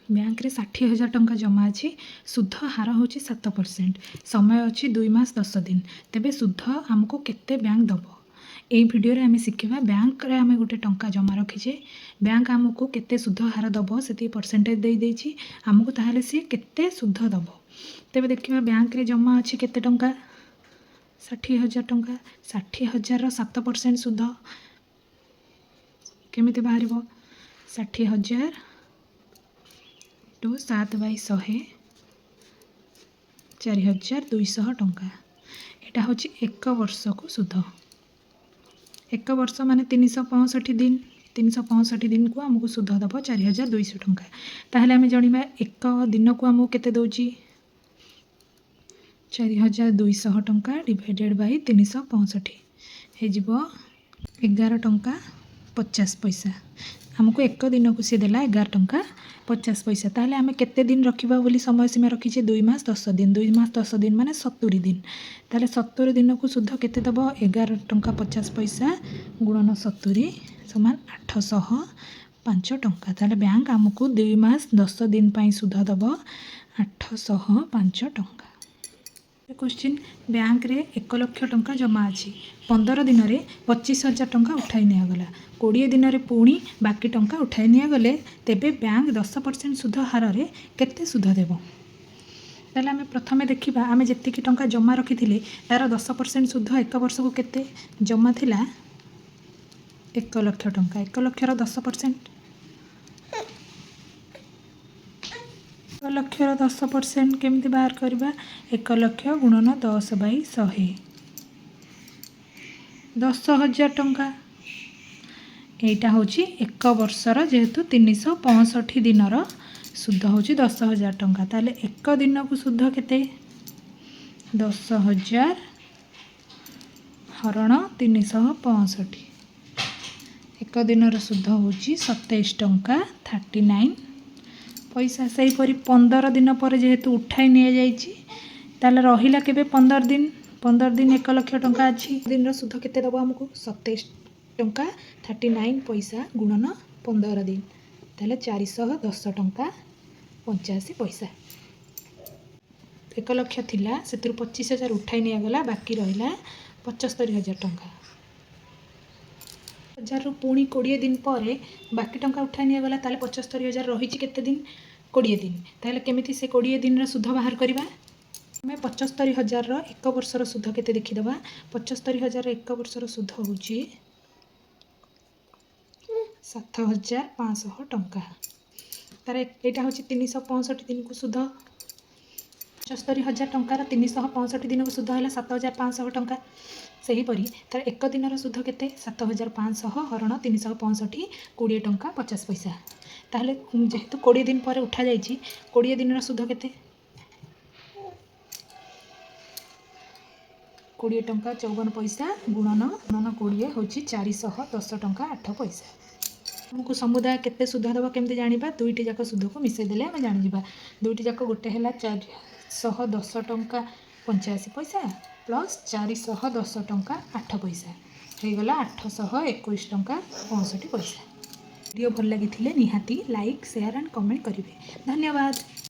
Bank रे 60,000 टंका जमा अच्छी सुध हार हूँ 7%। समय अच्छी 2 मास 10 दिन। तेबे सुध आमको केते बैंक दब यही भिडियो रे आम शिखा बैंक रे आम गोटे टंका जमा रखीचे बैंक आमको केते सुध हार दब से परसेंटेज दे देछि आमको ताहले सी केते सुध दब। तेबे देखिबा बैंक रे जमा अच्छी केते टंका 60,000 टंका। 60,000 7% सुध केमिति बाहरिबो 60,000 टू 7/100 4,200 टंका। यहाँ हूँ 1 वर्ष को सुध 1 वर्ष माने 365 दिन 365 दिन को आमको सुध दब 4,200 टंका। ताहले आम जाना 1 दिन को आमको केते दौची 4,200 टंका डिवाइडेड बाय 365 हो 11 टंका 50 पैसा। आमको 1 दिन को सी देला 11 टंका 50 पैसा। ताहले आम केते दिन रखिबा बोली समय सीमा रखीचे 2 मास 10 दिन। 2 मास 10 दिन माने 70 दिन। ताहले 70 दिन को सुध केते दब 11 टंका 50 पैसा गुणन 70 समान 805 टंका। ताहले बैंक आमको 2 मास 10 दिन पाई सुध दब 805 टंका। क्वेश्चन बैंक रे 1 लाख टंका जमा अच्छी 15 दिन में 25,000 टंका उठाई निगला 20 दिन में पुणी बाकी टंका उठाई निगले तेबे बैंक 10% सुध हार रे केते सुध देव। ताहले आम प्रथमे देखिबा आम जेतिकी टंका जमा रखी तार 10% सुध 1 वर्ष को केते जमा थिला 1 लाख टंका। 1 लाखर 10% 1 लाखर 10% केमती बाहर करबा 1 लाख गुणन 10/100 10,000 टंका। यहाँ हूँ 1 वर्षर जेहेतु 365 दिन सुध हूँ 10,000 टंका। ताहले 1 दिन को सुध केते 10,000 हरण 365 1 दिन सुध हूँ 27 टंका 39 पैसा। से हीपरी 15 दिन पर जेहेतु उठाई नि जाइछि ताहले रहिला केबे 15 दिन 1 लाख टंका अच्छी दिन सुध केते दब हमको 27 टंका 39 पैसा गुणन 15 दिन ताहले 410 टंका 85 पैसा। 1 लाख थिला से 25,000 उठाई नि गला बाकी रहिला 75,000 टंका। 1000 रु पुणी 20 दिन पर बाकी टंका उठाई नि गला ताहले 75,000 रही केते दिन 20 दिन। ताहले केमिति से 20 दिन सुध बाहर करबा आम 75,000 1 वर्षर सुध केते देखीदबा 75,000 1 वर्षर सुध हूँ 7,500 टंका। तार यहाँ हूँ 365 दिन को सुध 75,000 टंकार 365 दिन को सुध है 7,500 टंका। से हीपरी तार 1 दिन सुध केते 7,500 हरण 365 20 टंका 50 पैसा। ताहले जेहेतु 20 दिन पर उठा जाइछि 20 दिन सुध केते 20 टंका 54 पैसा गुणन 20 हूँ 410 टंका 8 पैसा। आमको समुदाय केते सुध दब केमती जानिबा 2टी जाक सुध को मिसई देले आम जानिबा 2टी जाक गोटे है 410 टंका 85 पैसा प्लस 410 टंका 8 पैसा हो गला 821 टंका 65 पैसा। वीडियो भल लगी निहाती लाइक शेयर एंड कमेंट करेंगे। धन्यवाद।